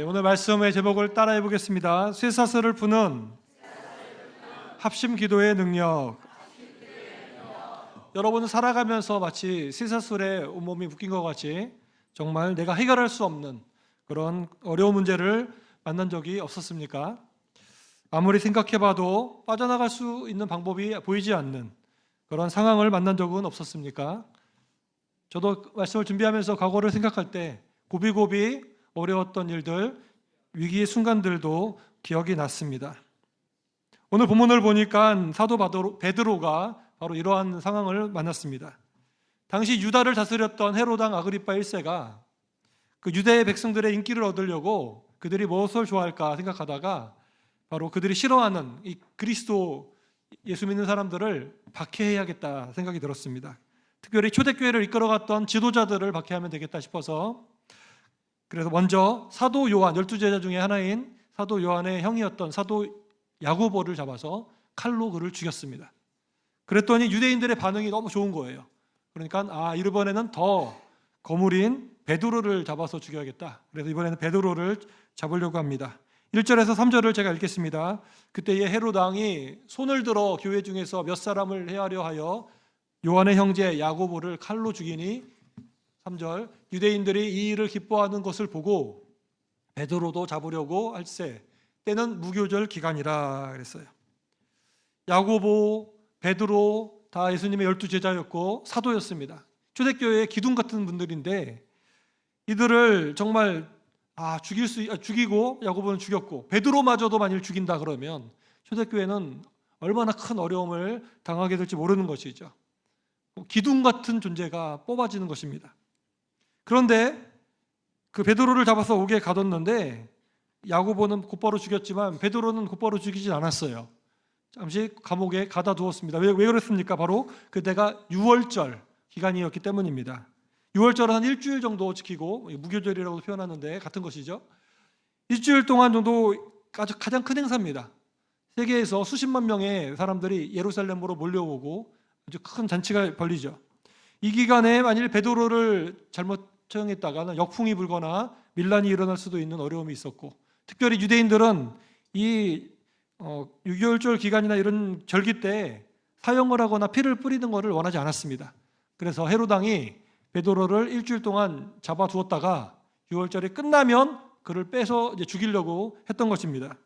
오늘 말씀의 제목을 따라해 보겠습니다. 쇠사슬을 푸는 합심 기도의 능력. 여러분은 살아가면서 마치 쇠사슬에 온몸이 묶인 것 같이 정말 내가 해결할 수 없는 그런 어려운 문제를 만난 적이 없었습니까? 아무리 생각해봐도 빠져나갈 수 있는 방법이 보이지 않는 그런 상황을 만난 적은 없었습니까? 저도 말씀을 준비하면서 과거를 생각할 때 고비고비 어려웠던 일들, 위기의 순간들도 기억이 났습니다. 오늘 본문을 보니까 사도 베드로가 바로 이러한 상황을 만났습니다. 당시 유다를 다스렸던 헤롯 왕 아그리파 1세가 그 유대의 백성들의 인기를 얻으려고 그들이 무엇을 좋아할까 생각하다가 바로 그들이 싫어하는 이 그리스도 예수 믿는 사람들을 박해해야겠다 생각이 들었습니다. 특별히 초대교회를 이끌어갔던 지도자들을 박해하면 되겠다 싶어서 그래서 먼저 사도 요한, 12제자 중에 하나인 사도 요한의 형이었던 사도 야고보를 잡아서 칼로 그를 죽였습니다. 그랬더니 유대인들의 반응이 너무 좋은 거예요. 그러니까 이번에는 더 거물인 베드로를 잡아서 죽여야겠다. 그래서 이번에는 베드로를 잡으려고 합니다. 1절에서 3절을 제가 읽겠습니다. 그때에 헤롯 왕이 손을 들어 교회 중에서 몇 사람을 해하려 하여 요한의 형제 야고보를 칼로 죽이니 3절 유대인들이 이 일을 기뻐하는 것을 보고 베드로도 잡으려고 할세 때는 무교절 기간이라 그랬어요. 야고보, 베드로 다 예수님의 12제자였고 사도였습니다. 초대교회의 기둥 같은 분들인데 이들을 정말 죽이고 야고보는 죽였고 베드로마저도 만일 죽인다 그러면 초대교회는 얼마나 큰 어려움을 당하게 될지 모르는 것이죠. 기둥 같은 존재가 뽑아지는 것입니다. 그런데 그 베드로를 잡아서 옥에 가뒀는데 야고보는 곧바로 죽였지만 베드로는 곧바로 죽이진 않았어요. 잠시 감옥에 가다 두었습니다. 왜 그랬습니까? 바로 그때가 유월절 기간이었기 때문입니다. 유월절은 한 일주일 정도 지키고 무교절이라고 표현하는데 같은 것이죠. 일주일 동안 정도 가장 큰 행사입니다. 세계에서 수십만 명의 사람들이 예루살렘으로 몰려오고 아주 큰 잔치가 벌리죠. 이 기간에 만일 베드로를 잘못 처형했다가는 역풍이 불거나 밀란이 일어날 수도 있는 어려움이 있었고 특별히 유대인들은 이 6.25절 기간이나 이런 절기 때 사형을 하거나 피를 뿌리는 것을 원하지 않았습니다. 그래서 헤롯 왕이 베드로를 일주일 동안 잡아두었다가 6월절이 끝나면 그를 빼서 이제 죽이려고 했던 것입니다.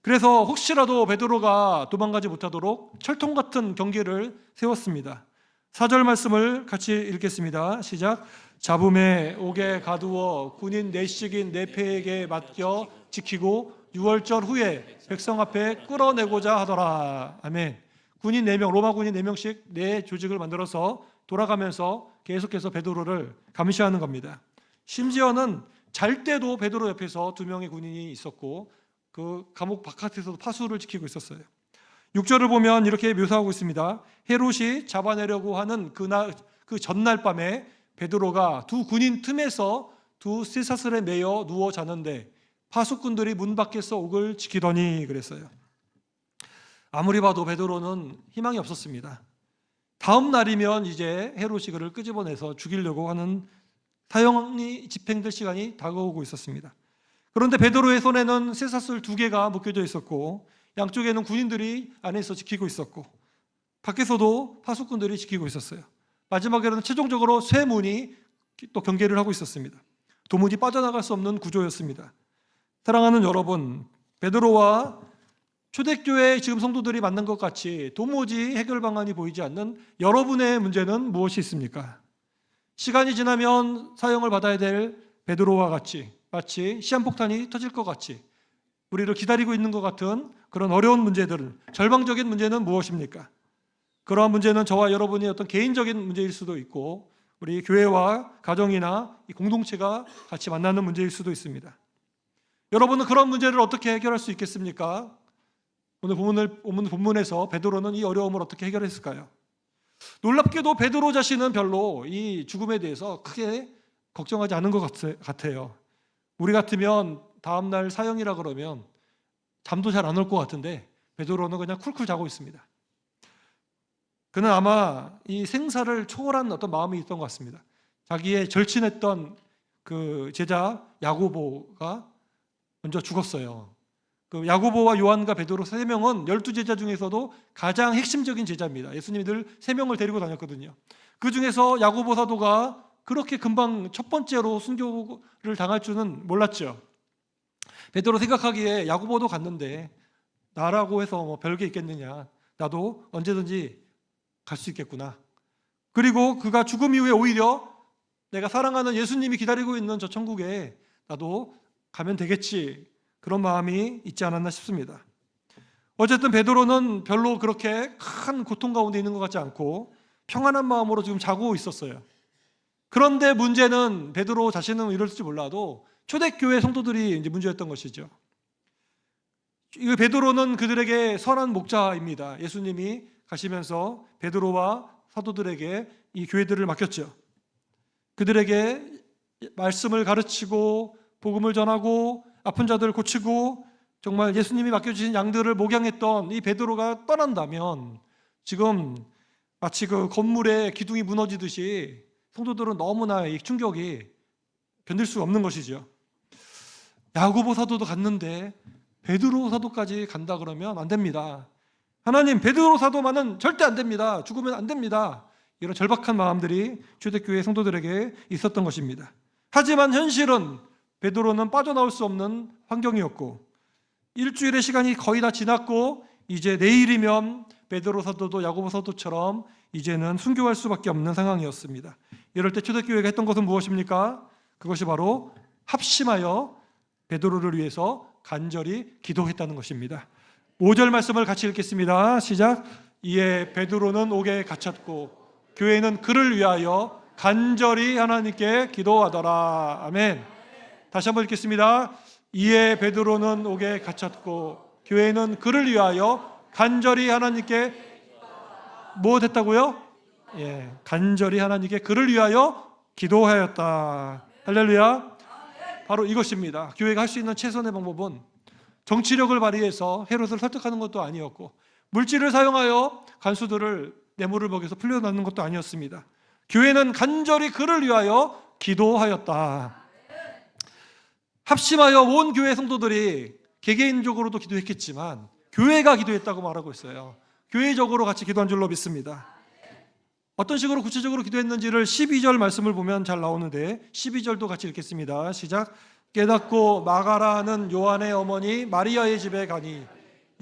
그래서 혹시라도 베드로가 도망가지 못하도록 철통 같은 경계를 세웠습니다. 4절 말씀을 같이 읽겠습니다. 시작. 잡음에 옥에 가두어 군인 내식인 내패에게 맡겨 지키고 6월절 후에 백성 앞에 끌어내고자 하더라. 아멘. 군인 4명, 로마 군인 4명씩 네 조직을 만들어서 돌아가면서 계속해서 베드로를 감시하는 겁니다. 심지어는 잘 때도 베드로 옆에서 2명의 군인이 있었고 그 감옥 바깥에서도 파수를 지키고 있었어요. 6절을 보면 이렇게 묘사하고 있습니다. 헤롯이 잡아내려고 하는 그 전날 밤에 베드로가 두 군인 틈에서 두 쇠사슬에 매여 누워 자는데 파수꾼들이 문 밖에서 옥을 지키더니 그랬어요. 아무리 봐도 베드로는 희망이 없었습니다. 다음 날이면 이제 헤롯이 그를 끄집어내서 죽이려고 하는 사형이 집행될 시간이 다가오고 있었습니다. 그런데 베드로의 손에는 쇠사슬 2개가 묶여져 있었고 양쪽에는 군인들이 안에서 지키고 있었고 밖에서도 파수꾼들이 지키고 있었어요. 마지막에는 최종적으로 쇠문이 또 경계를 하고 있었습니다. 도무지 빠져나갈 수 없는 구조였습니다. 사랑하는 여러분, 베드로와 초대교회 지금 성도들이 만난 것 같이 도무지 해결 방안이 보이지 않는 여러분의 문제는 무엇이 있습니까? 시간이 지나면 사형을 받아야 될 베드로와 같이 마치 시한폭탄이 터질 것 같이 우리를 기다리고 있는 것 같은 그런 어려운 문제들은 절망적인 문제는 무엇입니까? 그러한 문제는 저와 여러분의 어떤 개인적인 문제일 수도 있고 우리 교회와 가정이나 이 공동체가 같이 만나는 문제일 수도 있습니다. 여러분은 그런 문제를 어떻게 해결할 수 있겠습니까? 오늘 본문에서 베드로는 이 어려움을 어떻게 해결했을까요? 놀랍게도 베드로 자신은 별로 이 죽음에 대해서 크게 걱정하지 않은 것 같아요. 우리 같으면 다음날 사형이라 그러면 잠도 잘 안 올 것 같은데 베드로는 그냥 쿨쿨 자고 있습니다. 그는 아마 이 생사를 초월한 어떤 마음이 있던 것 같습니다. 자기의 절친했던 그 제자 야고보가 먼저 죽었어요. 그 야고보와 요한과 베드로 3명은 12제자 중에서도 가장 핵심적인 제자입니다. 예수님이 늘 3명을 데리고 다녔거든요. 그 중에서 야고보 사도가 그렇게 금방 첫 번째로 순교를 당할 줄은 몰랐죠. 베드로 생각하기에 야고보도 갔는데 나라고 해서 뭐 별게 있겠느냐, 나도 언제든지 갈 수 있겠구나. 그리고 그가 죽음 이후에 오히려 내가 사랑하는 예수님이 기다리고 있는 저 천국에 나도 가면 되겠지, 그런 마음이 있지 않았나 싶습니다. 어쨌든 베드로는 별로 그렇게 큰 고통 가운데 있는 것 같지 않고 평안한 마음으로 지금 자고 있었어요. 그런데 문제는 베드로 자신은 이럴지 몰라도 초대교회 성도들이 이제 문제였던 것이죠. 이 베드로는 그들에게 선한 목자입니다. 예수님이 가시면서 베드로와 사도들에게 이 교회들을 맡겼죠. 그들에게 말씀을 가르치고 복음을 전하고 아픈 자들을 고치고 정말 예수님이 맡겨주신 양들을 목양했던 이 베드로가 떠난다면 지금 마치 그 건물의 기둥이 무너지듯이 성도들은 너무나 이 충격이 견딜 수 없는 것이죠. 야고보 사도도 갔는데 베드로 사도까지 간다 그러면 안 됩니다. 하나님, 베드로 사도만은 절대 안 됩니다. 죽으면 안 됩니다. 이런 절박한 마음들이 초대교회 성도들에게 있었던 것입니다. 하지만 현실은 베드로는 빠져나올 수 없는 환경이었고 일주일의 시간이 거의 다 지났고 이제 내일이면 베드로 사도도 야고보 사도처럼 이제는 순교할 수밖에 없는 상황이었습니다. 이럴 때 초대교회가 했던 것은 무엇입니까? 그것이 바로 합심하여 베드로를 위해서 간절히 기도했다는 것입니다. 5절 말씀을 같이 읽겠습니다. 시작. 이에 베드로는 옥에 갇혔고 교회는 그를 위하여 간절히 하나님께 기도하더라. 아멘. 다시 한번 읽겠습니다. 이에 베드로는 옥에 갇혔고 교회는 그를 위하여 간절히 하나님께 뭐 됐다고요? 예, 간절히 하나님께 그를 위하여 기도하였다. 할렐루야. 바로 이것입니다. 교회가 할 수 있는 최선의 방법은 정치력을 발휘해서 헤롯을 설득하는 것도 아니었고 물질을 사용하여 간수들을 뇌물을 먹여서 풀려나는 것도 아니었습니다. 교회는 간절히 그를 위하여 기도하였다. 합심하여 온 교회 성도들이 개개인적으로도 기도했겠지만 교회가 기도했다고 말하고 있어요. 교회적으로 같이 기도한 줄로 믿습니다. 어떤 식으로 구체적으로 기도했는지를 12절 말씀을 보면 잘 나오는데 12절도 같이 읽겠습니다. 시작. 깨닫고 마가라는 요한의 어머니 마리아의 집에 가니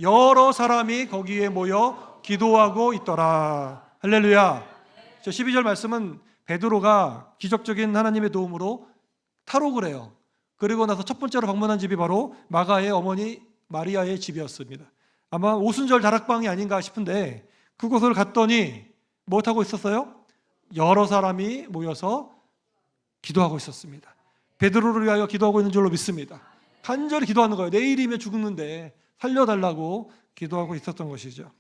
여러 사람이 거기에 모여 기도하고 있더라. 할렐루야. 저 12절 말씀은 베드로가 기적적인 하나님의 도움으로 탈옥을 해요. 그리고 나서 첫 번째로 방문한 집이 바로 마가의 어머니 마리아의 집이었습니다. 아마 오순절 다락방이 아닌가 싶은데 그곳을 갔더니 무엇하고 있었어요? 여러 사람이 모여서 기도하고 있었습니다. 베드로를 위하여 기도하고 있는 줄로 믿습니다. 간절히 기도하는 거예요. 내일이면 죽는데 살려달라고 기도하고 있었던 것이죠.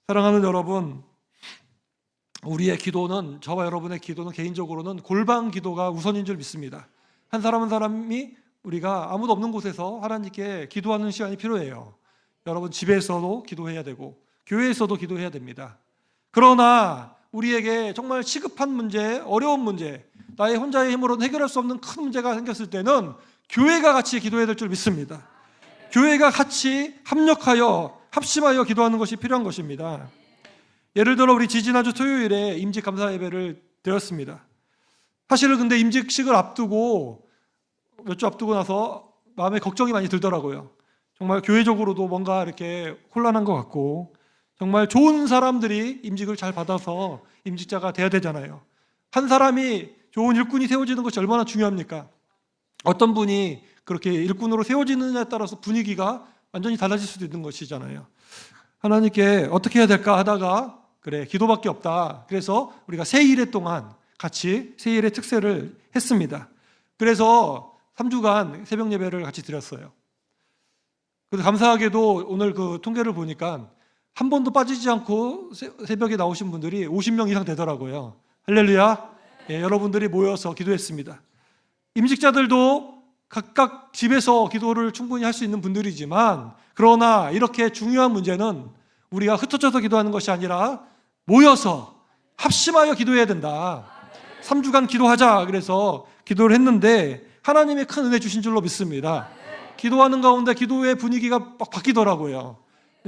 사랑하는 여러분, 우리의 기도는, 저와 여러분의 기도는 개인적으로는 골방 기도가 우선인 줄 믿습니다. 한 사람 한 사람이 우리가 아무도 없는 곳에서 하나님께 기도하는 시간이 필요해요. 여러분 집에서도 기도해야 되고 교회에서도 기도해야 됩니다. 그러나 우리에게 정말 시급한 문제, 어려운 문제, 나의 혼자의 힘으로는 해결할 수 없는 큰 문제가 생겼을 때는 교회가 같이 기도해야 될 줄 믿습니다. 교회가 같이 합력하여 합심하여 기도하는 것이 필요한 것입니다. 예를 들어 우리 지지난주 토요일에 임직 감사 예배를 드렸습니다. 사실은 근데 임직식을 앞두고 몇 주 앞두고 나서 마음에 걱정이 많이 들더라고요. 정말 교회적으로도 뭔가 이렇게 혼란한 것 같고 정말 좋은 사람들이 임직을 잘 받아서 임직자가 돼야 되잖아요. 한 사람이 좋은 일꾼이 세워지는 것이 얼마나 중요합니까? 어떤 분이 그렇게 일꾼으로 세워지느냐에 따라서 분위기가 완전히 달라질 수도 있는 것이잖아요. 하나님께 어떻게 해야 될까 하다가 그래, 기도밖에 없다. 그래서 우리가 세 일회 동안 같이 세 일의 특세를 했습니다. 그래서 3주간 새벽 예배를 같이 드렸어요. 그래서 감사하게도 오늘 그 통계를 보니까 한 번도 빠지지 않고 새벽에 나오신 분들이 50명 이상 되더라고요. 할렐루야. 예, 여러분들이 모여서 기도했습니다. 임직자들도 각각 집에서 기도를 충분히 할 수 있는 분들이지만 그러나 이렇게 중요한 문제는 우리가 흩어져서 기도하는 것이 아니라 모여서 합심하여 기도해야 된다. 3주간 기도하자. 그래서 기도를 했는데 하나님이 큰 은혜 주신 줄로 믿습니다. 기도하는 가운데 기도의 분위기가 막 바뀌더라고요.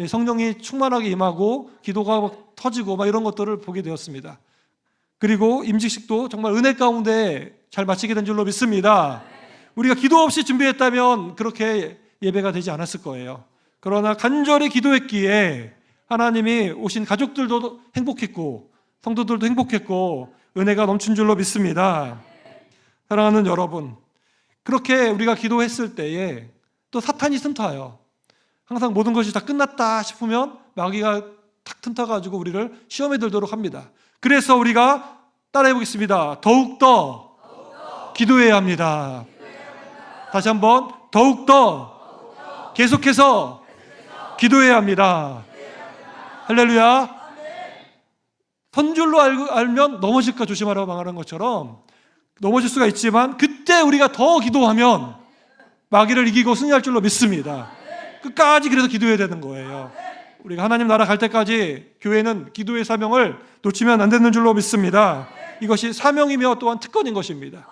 성령이 충만하게 임하고 기도가 막 터지고 막 이런 것들을 보게 되었습니다. 그리고 임직식도 정말 은혜 가운데 잘 마치게 된 줄로 믿습니다. 우리가 기도 없이 준비했다면 그렇게 예배가 되지 않았을 거예요. 그러나 간절히 기도했기에 하나님이 오신 가족들도 행복했고 성도들도 행복했고 은혜가 넘친 줄로 믿습니다. 사랑하는 여러분, 그렇게 우리가 기도했을 때에 또 사탄이 틈타요. 항상 모든 것이 다 끝났다 싶으면 마귀가 탁 틈타가지고 우리를 시험에 들도록 합니다. 그래서 우리가 따라해 보겠습니다. 더욱더 기도해야 합니다. 다시 한번 더욱더 계속해서 기도해야 합니다. 할렐루야. 선줄로 알면 넘어질까 조심하라고 말하는 것처럼 넘어질 수가 있지만 그때 우리가 더 기도하면 마귀를 이기고 승리할 줄로 믿습니다. 끝까지 그래서 기도해야 되는 거예요. 우리가 하나님 나라 갈 때까지 교회는 기도의 사명을 놓치면 안 되는 줄로 믿습니다. 이것이 사명이며 또한 특권인 것입니다.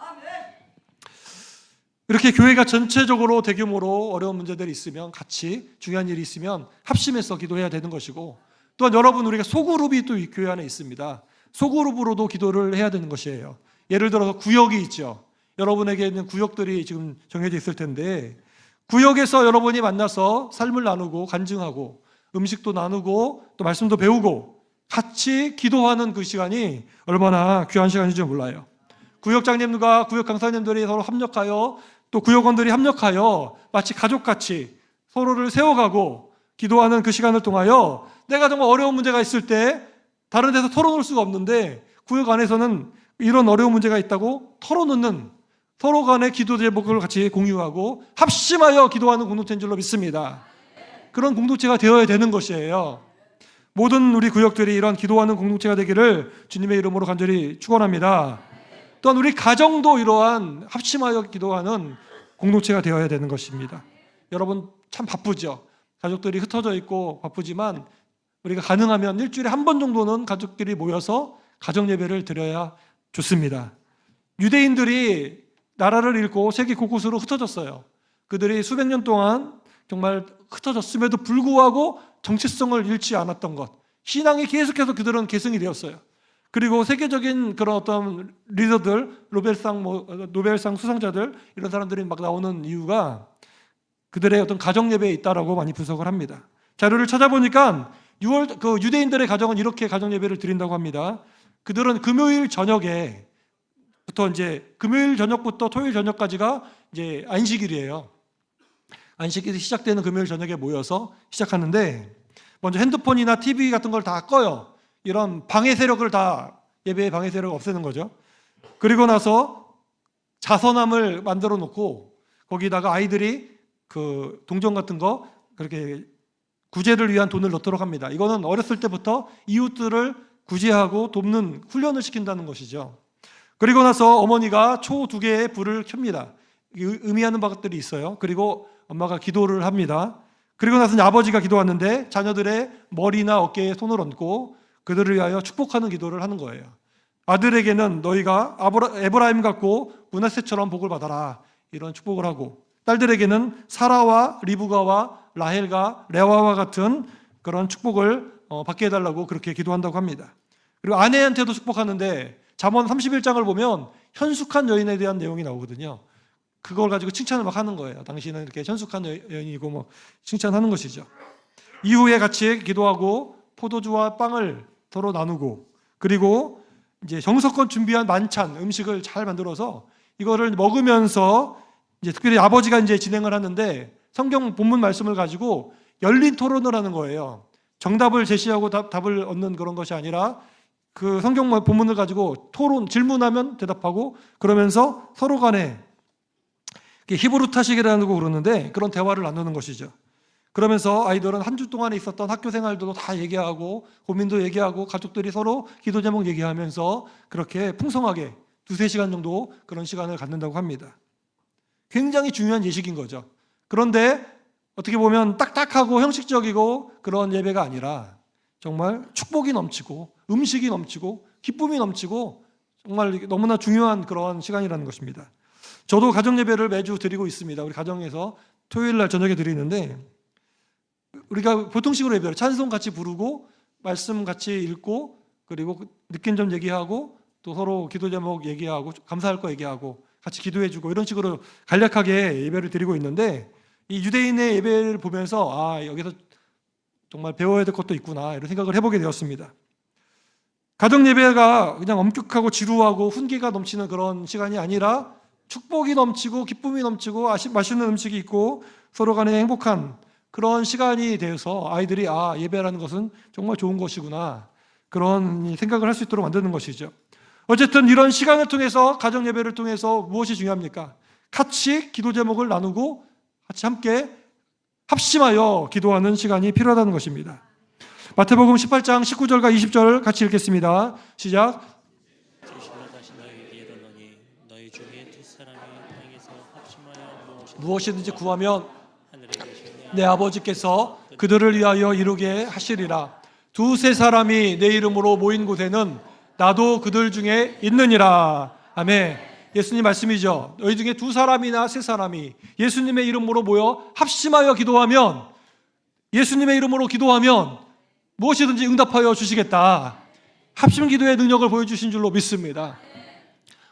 이렇게 교회가 전체적으로 대규모로 어려운 문제들이 있으면 같이 중요한 일이 있으면 합심해서 기도해야 되는 것이고 또한 여러분 우리가 소그룹이 또 이 교회 안에 있습니다. 소그룹으로도 기도를 해야 되는 것이에요. 예를 들어서 구역이 있죠. 여러분에게 있는 구역들이 지금 정해져 있을 텐데 구역에서 여러분이 만나서 삶을 나누고 간증하고 음식도 나누고 또 말씀도 배우고 같이 기도하는 그 시간이 얼마나 귀한 시간인지 몰라요. 구역장님과 구역 강사님들이 서로 합력하여 또 구역원들이 합력하여 마치 가족같이 서로를 세워가고 기도하는 그 시간을 통하여 내가 정말 어려운 문제가 있을 때 다른 데서 털어놓을 수가 없는데 구역 안에서는 이런 어려운 문제가 있다고 털어놓는 서로 간의 기도 제목을 같이 공유하고 합심하여 기도하는 공동체인 줄로 믿습니다. 그런 공동체가 되어야 되는 것이에요. 모든 우리 구역들이 이런 기도하는 공동체가 되기를 주님의 이름으로 간절히 축원합니다. 또한 우리 가정도 이러한 합심하여 기도하는 공동체가 되어야 되는 것입니다. 여러분 참 바쁘죠. 가족들이 흩어져 있고 바쁘지만 우리가 가능하면 일주일에 한 번 정도는 가족끼리 모여서 가정 예배를 드려야 좋습니다. 유대인들이 나라를 잃고 세계 곳곳으로 흩어졌어요. 그들이 수백 년 동안 정말 흩어졌음에도 불구하고 정체성을 잃지 않았던 것, 신앙이 계속해서 그들은 계승이 되었어요. 그리고 세계적인 그런 어떤 리더들, 노벨상 수상자들 이런 사람들이 막 나오는 이유가 그들의 어떤 가정 예배에 있다라고 많이 분석을 합니다. 자료를 찾아보니까 유대인들의 가정은 이렇게 가정 예배를 드린다고 합니다. 그들은 금요일 저녁부터 토요일 저녁까지가 이제 안식일이에요. 안식일이 시작되는 금요일 저녁에 모여서 시작하는데 먼저 핸드폰이나 TV 같은 걸 다 꺼요. 이런 방해 세력을 다 예배의 방해 세력을 없애는 거죠. 그리고 나서 자선함을 만들어 놓고 거기다가 아이들이 그 동전 같은 거 그렇게 구제를 위한 돈을 넣도록 합니다. 이거는 어렸을 때부터 이웃들을 구제하고 돕는 훈련을 시킨다는 것이죠. 그리고 나서 어머니가 초 2개의 불을 켭니다. 의미하는 바들이 있어요. 그리고 엄마가 기도를 합니다. 그리고 나서 아버지가 기도하는데 자녀들의 머리나 어깨에 손을 얹고 그들을 위하여 축복하는 기도를 하는 거예요. 아들에게는 너희가 에브라임 같고 므낫세처럼 복을 받아라 이런 축복을 하고 딸들에게는 사라와 리브가와 라헬과 레와와 같은 그런 축복을 받게 해달라고 그렇게 기도한다고 합니다. 그리고 아내한테도 축복하는데 잠언 31장을 보면 현숙한 여인에 대한 내용이 나오거든요. 그걸 가지고 칭찬을 막 하는 거예요. 당신은 이렇게 현숙한 여인이고 뭐 칭찬하는 것이죠. 이후에 같이 기도하고 포도주와 빵을 서로 나누고 그리고 이제 정성껏 준비한 만찬 음식을 잘 만들어서 이거를 먹으면서 이제 특별히 아버지가 이제 진행을 하는데 성경 본문 말씀을 가지고 열린 토론을 하는 거예요. 정답을 제시하고 답을 얻는 그런 것이 아니라 그 성경 본문을 가지고 토론, 질문하면 대답하고 그러면서 서로 간에 히브루 타식이라는 거 그러는데 그런 대화를 나누는 것이죠. 그러면서 아이들은 한 주 동안에 있었던 학교 생활도 다 얘기하고 고민도 얘기하고 가족들이 서로 기도 제목 얘기하면서 그렇게 풍성하게 2-3시간 정도 그런 시간을 갖는다고 합니다. 굉장히 중요한 예식인 거죠. 그런데 어떻게 보면 딱딱하고 형식적이고 그런 예배가 아니라 정말 축복이 넘치고 음식이 넘치고 기쁨이 넘치고 정말 너무나 중요한 그런 시간이라는 것입니다. 저도 가정 예배를 매주 드리고 있습니다. 우리 가정에서 토요일 날 저녁에 드리는데, 우리가 보통식으로 예배를 찬송 같이 부르고 말씀 같이 읽고 그리고 느낀 점 얘기하고 또 서로 기도 제목 얘기하고 감사할 거 얘기하고 같이 기도해주고 이런 식으로 간략하게 예배를 드리고 있는데, 이 유대인의 예배를 보면서 여기서 정말 배워야 될 것도 있구나 이런 생각을 해보게 되었습니다. 가정 예배가 그냥 엄격하고 지루하고 훈계가 넘치는 그런 시간이 아니라 축복이 넘치고 기쁨이 넘치고 맛있는 음식이 있고 서로 간에 행복한 그런 시간이 되어서 아이들이 예배라는 것은 정말 좋은 것이구나 그런 생각을 할 수 있도록 만드는 것이죠. 어쨌든 이런 시간을 통해서 가정 예배를 통해서 무엇이 중요합니까? 같이 기도 제목을 나누고 같이 함께 합심하여 기도하는 시간이 필요하다는 것입니다. 마태복음 18장 19절과 20절 같이 읽겠습니다. 시작. 다시 너희에게 이르노니 너희 중에 두 사람이 땅에서 합심하여 무엇이든지 구하면 하늘에 계신 내 아버지께서 그들을 위하여 이루게 하시리라. 두세 사람이 내 이름으로 모인 곳에는 나도 그들 중에 있느니라. 아멘. 예수님 말씀이죠. 너희 중에 두 사람이나 세 사람이 예수님의 이름으로 모여 합심하여 기도하면, 예수님의 이름으로 기도하면 무엇이든지 응답하여 주시겠다. 합심 기도의 능력을 보여주신 줄로 믿습니다.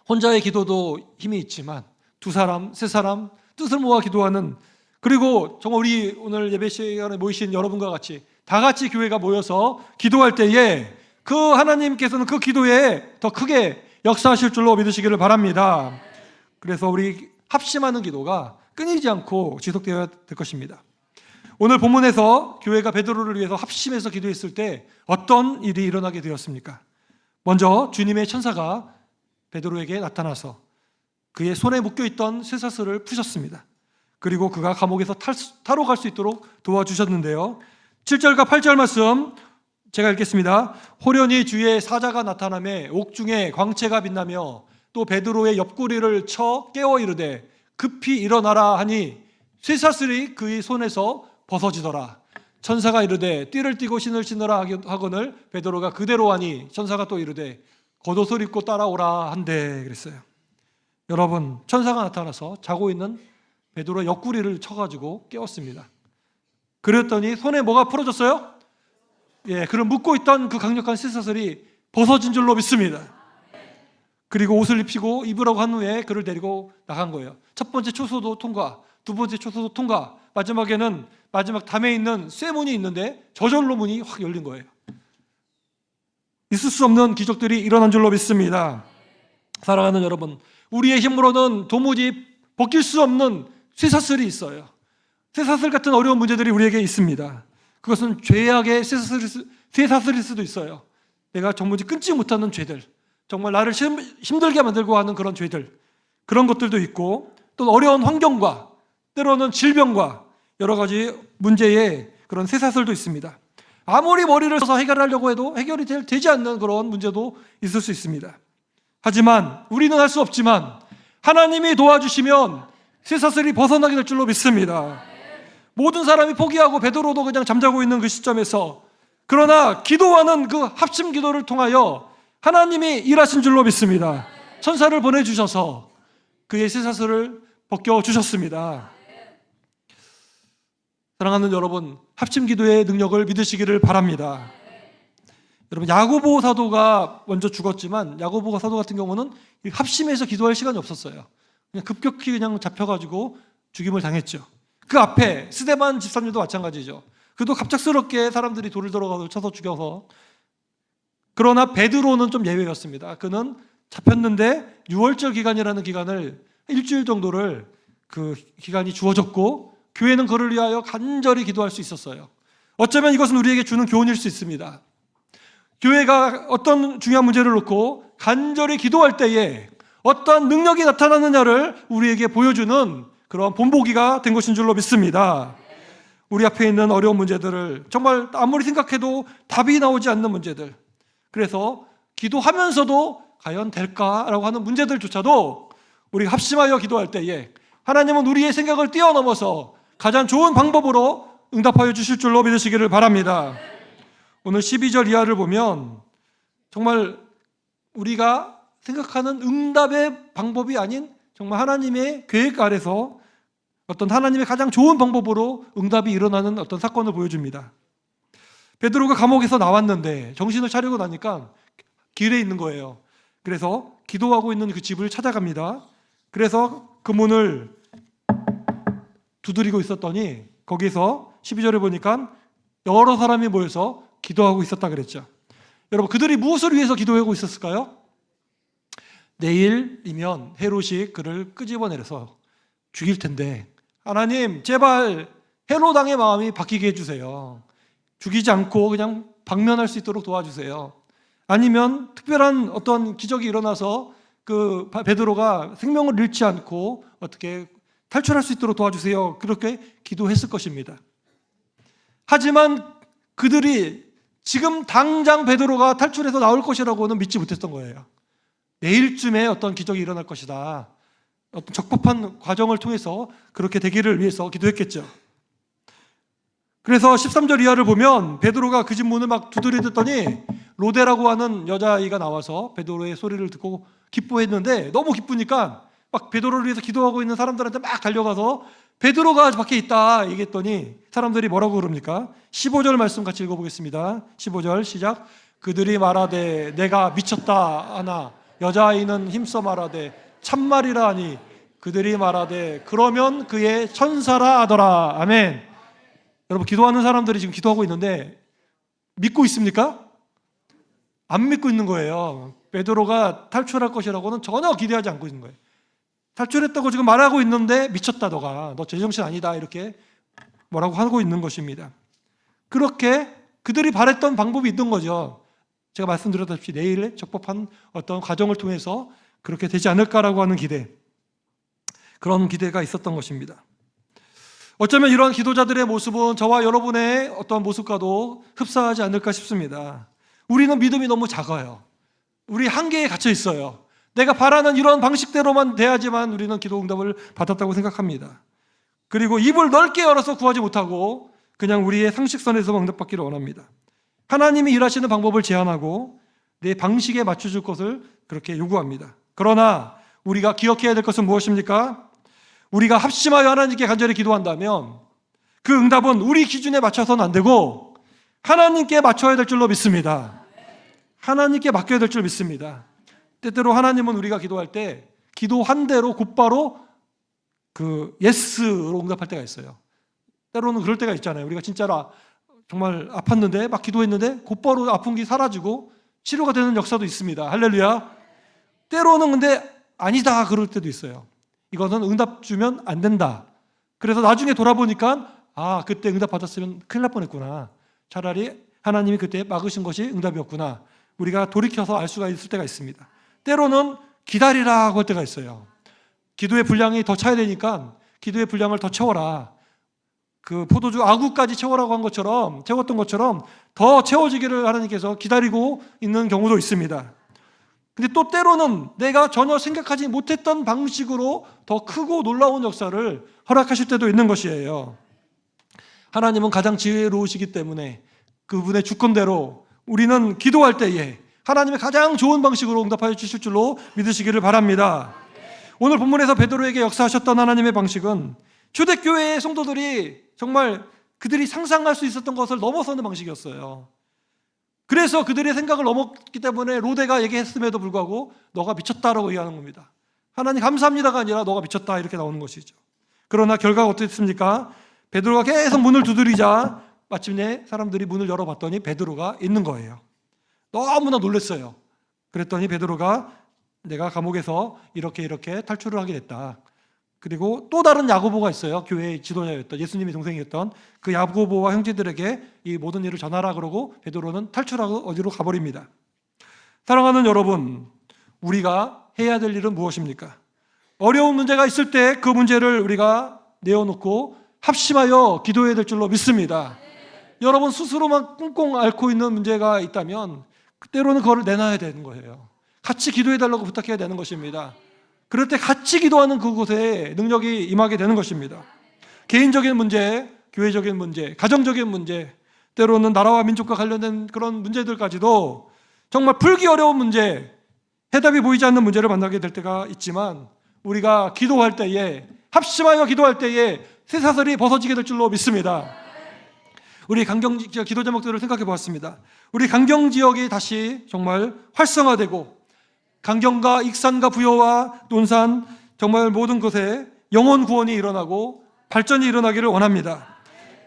혼자의 기도도 힘이 있지만 두 사람, 세 사람 뜻을 모아 기도하는, 그리고 정말 우리 오늘 예배 시간에 모이신 여러분과 같이 다 같이 교회가 모여서 기도할 때에 그 하나님께서는 그 기도에 더 크게 역사하실 줄로 믿으시기를 바랍니다. 그래서 우리 합심하는 기도가 끊이지 않고 지속되어야 될 것입니다. 오늘 본문에서 교회가 베드로를 위해서 합심해서 기도했을 때 어떤 일이 일어나게 되었습니까? 먼저 주님의 천사가 베드로에게 나타나서 그의 손에 묶여있던 쇠사슬을 푸셨습니다. 그리고 그가 감옥에서 타로 갈 수 있도록 도와주셨는데요. 7절과 8절 말씀 제가 읽겠습니다. 호련히 주의 사자가 나타나매 옥중에 광채가 빛나며 또 베드로의 옆구리를 쳐 깨워 이르되 급히 일어나라 하니 쇠사슬이 그의 손에서 벗어지더라. 천사가 이르되 띠를 띠고 신을 신으라 하거늘 베드로가 그대로 하니 천사가 또 이르되 겉옷을 입고 따라오라 한대 그랬어요. 여러분, 천사가 나타나서 자고 있는 베드로의 옆구리를 쳐가지고 깨웠습니다. 그랬더니 손에 뭐가 풀어졌어요? 그럼 묶고 있던 그 강력한 쇠사슬이 벗어진 줄로 믿습니다. 그리고 옷을 입히고 입으라고 한 후에 그를 데리고 나간 거예요. 첫 번째 초소도 통과, 두 번째 초소도 통과, 마지막에는 마지막 담에 있는 쇠문이 있는데 저절로 문이 확 열린 거예요. 있을 수 없는 기적들이 일어난 줄로 믿습니다. 사랑하는 여러분, 우리의 힘으로는 도무지 벗길 수 없는 쇠사슬이 있어요. 쇠사슬 같은 어려운 문제들이 우리에게 있습니다. 그것은 죄악의 쇠사슬일 수도 있어요. 내가 도무지 끊지 못하는 죄들, 정말 나를 힘들게 만들고 하는 그런 죄들, 그런 것들도 있고, 또 어려운 환경과 때로는 질병과 여러 가지 문제의 그런 쇠사슬도 있습니다. 아무리 머리를 써서 해결하려고 해도 해결이 되지 않는 그런 문제도 있을 수 있습니다. 하지만 우리는 할 수 없지만 하나님이 도와주시면 쇠사슬이 벗어나게 될 줄로 믿습니다. 모든 사람이 포기하고 베드로도 그냥 잠자고 있는 그 시점에서, 그러나 기도하는 그 합심 기도를 통하여 하나님이 일하신 줄로 믿습니다. 천사를 보내주셔서 그의 쇠사슬을 벗겨주셨습니다. 사랑하는 여러분, 합심 기도의 능력을 믿으시기를 바랍니다. 여러분, 야고보 사도가 먼저 죽었지만 야고보 사도 같은 경우는 합심해서 기도할 시간이 없었어요. 그냥 급격히 그냥 잡혀가지고 죽임을 당했죠. 그 앞에 스데반 집사님도 마찬가지죠. 그도 갑작스럽게 사람들이 돌을 들어가서 쳐서 죽여서. 그러나 베드로는 좀 예외였습니다. 그는 잡혔는데 6월절 기간이라는 기간을 일주일 정도를 그 기간이 주어졌고 교회는 그를 위하여 간절히 기도할 수 있었어요. 어쩌면 이것은 우리에게 주는 교훈일 수 있습니다. 교회가 어떤 중요한 문제를 놓고 간절히 기도할 때에 어떠한 능력이 나타나느냐를 우리에게 보여주는 그런 본보기가 된 것인 줄로 믿습니다. 우리 앞에 있는 어려운 문제들을 정말 아무리 생각해도 답이 나오지 않는 문제들, 그래서 기도하면서도 과연 될까라고 하는 문제들조차도 우리가 합심하여 기도할 때에 하나님은 우리의 생각을 뛰어넘어서 가장 좋은 방법으로 응답하여 주실 줄로 믿으시기를 바랍니다. 오늘 12절 이하를 보면 정말 우리가 생각하는 응답의 방법이 아닌 정말 하나님의 계획 아래서 어떤 하나님의 가장 좋은 방법으로 응답이 일어나는 어떤 사건을 보여줍니다. 베드로가 감옥에서 나왔는데 정신을 차리고 나니까 길에 있는 거예요. 그래서 기도하고 있는 그 집을 찾아갑니다. 그래서 그 문을 두드리고 있었더니 거기서 12절에 보니까 여러 사람이 모여서 기도하고 있었다 그랬죠. 여러분, 그들이 무엇을 위해서 기도하고 있었을까요? 내일이면 헤롯이 그를 끄집어내서 죽일 텐데 하나님 제발 헤롯 왕의 마음이 바뀌게 해주세요. 죽이지 않고 그냥 방면할 수 있도록 도와주세요. 아니면 특별한 어떤 기적이 일어나서 그 베드로가 생명을 잃지 않고 어떻게 탈출할 수 있도록 도와주세요. 그렇게 기도했을 것입니다. 하지만 그들이 지금 당장 베드로가 탈출해서 나올 것이라고는 믿지 못했던 거예요. 내일쯤에 어떤 기적이 일어날 것이다. 어떤 적법한 과정을 통해서 그렇게 되기를 위해서 기도했겠죠. 그래서 13절 이하를 보면 베드로가 그 집 문을 막 두드리더니 로데라고 하는 여자아이가 나와서 베드로의 소리를 듣고 기뻐했는데 너무 기쁘니까 막 베드로를 위해서 기도하고 있는 사람들한테 막 달려가서 베드로가 밖에 있다 얘기했더니 사람들이 뭐라고 그럽니까? 15절 말씀 같이 읽어보겠습니다. 15절 시작. 그들이 말하되 내가 미쳤다 하나 여자아이는 힘써 말하되 참말이라 하니 그들이 말하되 그러면 그의 천사라 하더라. 아멘. 여러분, 기도하는 사람들이 지금 기도하고 있는데 믿고 있습니까? 안 믿고 있는 거예요. 베드로가 탈출할 것이라고는 전혀 기대하지 않고 있는 거예요. 탈출했다고 지금 말하고 있는데 미쳤다 너가, 너 제정신 아니다 이렇게 뭐라고 하고 있는 것입니다. 그렇게 그들이 바랬던 방법이 있던 거죠. 제가 말씀드렸다시피 내일 적법한 어떤 과정을 통해서 그렇게 되지 않을까라고 하는 기대, 그런 기대가 있었던 것입니다. 어쩌면 이러한 기도자들의 모습은 저와 여러분의 어떤 모습과도 흡사하지 않을까 싶습니다. 우리는 믿음이 너무 작아요. 우리 한계에 갇혀 있어요. 내가 바라는 이런 방식대로만 돼야지만 우리는 기도 응답을 받았다고 생각합니다. 그리고 입을 넓게 열어서 구하지 못하고 그냥 우리의 상식선에서 응답받기를 원합니다. 하나님이 일하시는 방법을 제안하고 내 방식에 맞춰줄 것을 그렇게 요구합니다. 그러나 우리가 기억해야 될 것은 무엇입니까? 우리가 합심하여 하나님께 간절히 기도한다면 그 응답은 우리 기준에 맞춰서는 안 되고 하나님께 맞춰야 될 줄로 믿습니다. 하나님께 맡겨야 될 줄 믿습니다. 때때로 하나님은 우리가 기도할 때 기도한 대로 곧바로 그 예스로 응답할 때가 있어요. 때로는 그럴 때가 있잖아요. 우리가 진짜로 정말 아팠는데 막 기도했는데 곧바로 아픈 게 사라지고 치료가 되는 역사도 있습니다. 할렐루야. 때로는 근데 아니다 그럴 때도 있어요. 이거는 응답 주면 안 된다. 그래서 나중에 돌아보니까 그때 응답 받았으면 큰일 날 뻔했구나. 차라리 하나님이 그때 막으신 것이 응답이었구나. 우리가 돌이켜서 알 수가 있을 때가 있습니다. 때로는 기다리라고 할 때가 있어요. 기도의 분량이 더 차야 되니까 기도의 분량을 더 채워라. 그 포도주 아구까지 채워라고 한 것처럼, 채웠던 것처럼 더 채워지기를 하나님께서 기다리고 있는 경우도 있습니다. 근데 또 때로는 내가 전혀 생각하지 못했던 방식으로 더 크고 놀라운 역사를 허락하실 때도 있는 것이에요. 하나님은 가장 지혜로우시기 때문에 그분의 주권대로 우리는 기도할 때에 하나님의 가장 좋은 방식으로 응답하여 주실 줄로 믿으시기를 바랍니다. 오늘 본문에서 베드로에게 역사하셨던 하나님의 방식은 초대교회의 성도들이 정말 그들이 상상할 수 있었던 것을 넘어서는 방식이었어요. 그래서 그들의 생각을 넘었기 때문에 로데가 얘기했음에도 불구하고 너가 미쳤다라고 얘기하는 겁니다. 하나님 감사합니다가 아니라 너가 미쳤다 이렇게 나오는 것이죠. 그러나 결과가 어땠습니까? 베드로가 계속 문을 두드리자 마침내 사람들이 문을 열어봤더니 베드로가 있는 거예요. 너무나 놀랐어요. 그랬더니 베드로가 내가 감옥에서 이렇게 탈출을 하게 됐다. 그리고 또 다른 야고보가 있어요. 교회의 지도자였던 예수님의 동생이었던 그 야고보와 형제들에게 이 모든 일을 전하라 그러고 베드로는 탈출하고 어디로 가버립니다. 사랑하는 여러분, 우리가 해야 될 일은 무엇입니까? 어려운 문제가 있을 때 그 문제를 우리가 내어놓고 합심하여 기도해야 될 줄로 믿습니다. 여러분 스스로만 꽁꽁 앓고 있는 문제가 있다면 때로는 그거를 내놔야 되는 거예요. 같이 기도해달라고 부탁해야 되는 것입니다. 그럴 때 같이 기도하는 그곳에 능력이 임하게 되는 것입니다. 개인적인 문제, 교회적인 문제, 가정적인 문제, 때로는 나라와 민족과 관련된 그런 문제들까지도 정말 풀기 어려운 문제, 해답이 보이지 않는 문제를 만나게 될 때가 있지만 우리가 기도할 때에, 합심하여 기도할 때에 쇠사슬이 벗어지게 될 줄로 믿습니다. 우리 강경 지역 기도 제목들을 생각해 보았습니다. 우리 강경 지역이 다시 정말 활성화되고 강경과 익산과 부여와 논산 정말 모든 곳에 영혼 구원이 일어나고 발전이 일어나기를 원합니다.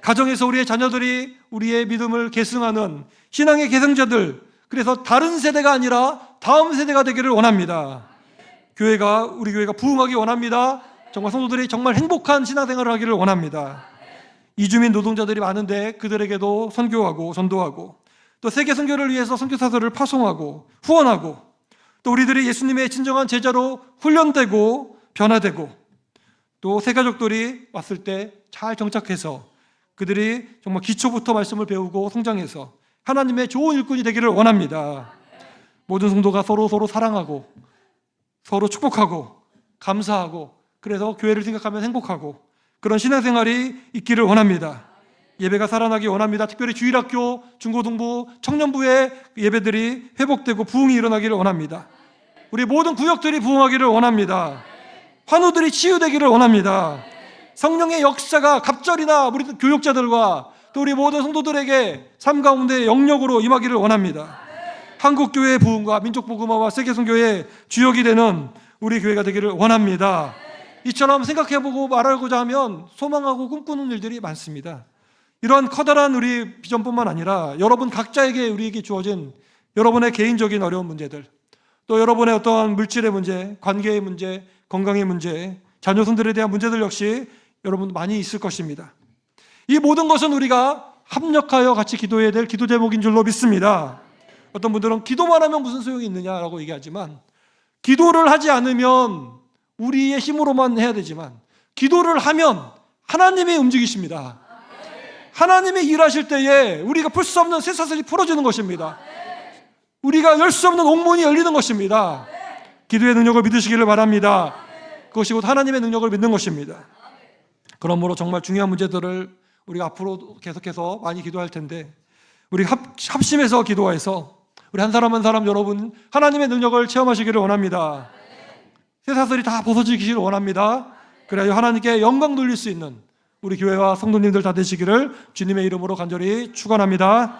가정에서 우리의 자녀들이 우리의 믿음을 계승하는 신앙의 계승자들, 그래서 다른 세대가 아니라 다음 세대가 되기를 원합니다. 우리 교회가 부흥하기 원합니다. 정말 성도들이 정말 행복한 신앙생활을 하기를 원합니다. 이주민 노동자들이 많은데 그들에게도 선교하고 전도하고 또 세계 선교를 위해서 선교사들을 파송하고 후원하고 또 우리들이 예수님의 진정한 제자로 훈련되고 변화되고 또 새가족들이 왔을 때 잘 정착해서 그들이 정말 기초부터 말씀을 배우고 성장해서 하나님의 좋은 일꾼이 되기를 원합니다. 모든 성도가 서로 사랑하고 서로 축복하고 감사하고 그래서 교회를 생각하면 행복하고 그런 신앙생활이 있기를 원합니다. 예배가 살아나기 원합니다. 특별히 주일학교, 중고등부, 청년부의 예배들이 회복되고 부흥이 일어나기를 원합니다. 우리 모든 구역들이 부흥하기를 원합니다. 환우들이 치유되기를 원합니다. 성령의 역사가 갑절이나 우리 교육자들과 또 우리 모든 성도들에게 삶 가운데 영역으로 임하기를 원합니다. 한국교회의 부흥과 민족복음화와 세계선교의 주역이 되는 우리 교회가 되기를 원합니다. 이처럼 생각해보고 말하고자 하면 소망하고 꿈꾸는 일들이 많습니다. 이러한 커다란 우리 비전뿐만 아니라 여러분 각자에게 우리에게 주어진 여러분의 개인적인 어려운 문제들, 또 여러분의 어떠한 물질의 문제, 관계의 문제, 건강의 문제, 자녀손들에 대한 문제들 역시 여러분 많이 있을 것입니다. 이 모든 것은 우리가 합력하여 같이 기도해야 될 기도 제목인 줄로 믿습니다. 어떤 분들은 기도만 하면 무슨 소용이 있느냐라고 얘기하지만 기도를 하지 않으면 우리의 힘으로만 해야 되지만 기도를 하면 하나님이 움직이십니다. 하나님이 일하실 때에 우리가 풀 수 없는 쇠사슬이 풀어지는 것입니다. 우리가 열 수 없는 옥문이 열리는 것입니다. 기도의 능력을 믿으시기를 바랍니다. 그것이 곧 하나님의 능력을 믿는 것입니다. 그러므로 정말 중요한 문제들을 우리가 앞으로 계속해서 많이 기도할 텐데 우리 합심해서 기도해서 우리 한 사람 한 사람 여러분 하나님의 능력을 체험하시기를 원합니다. 쇠사슬이 다 벗어지기를 원합니다. 그래야 하나님께 영광 돌릴 수 있는 우리 교회와 성도님들 다 되시기를 주님의 이름으로 간절히 축원합니다.